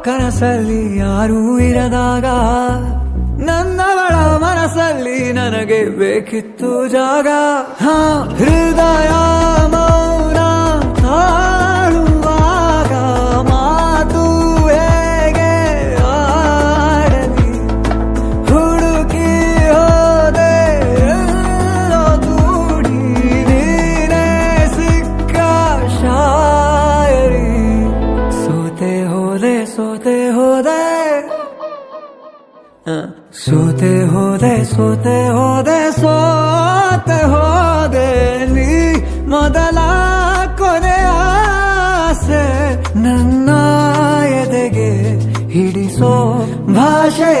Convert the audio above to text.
ಕನಸಲ್ಲಿ ಯಾರೂ ಇರದಾಗ ನನ್ನವಳ ಮನಸ್ಸಲ್ಲಿ ನನಗೆ ಬೇಕಿತ್ತು ಜಾಗ. ಹೃದಯ ಮೌನ ತಾಳುವಾಗ ಮಾತು ಹೇಗೆ ಆಡಲಿ, ಹುಡುಕಿ ಹೋದೆ ಎಲ್ಲೋ ದೂಡಿ ನೀನೇ ಸಿಕ್ಕ ಶಾಯರಿ. ಸೋತೆ ಹೋದೆ ಸೋತೆ ಹೋದೆ ಸೋತೆ ಹೋದೆ ಸೋತೆ ಹೋದೆ ಸೋತೆ ಹೋದೆ ನೀ ಮೊದಲ ಕೊನೆಯ ಆಸೆ ನನ್ನ ಎದೆಗೆ ಹಿಡಿಸೋ ಭಾಷೆ.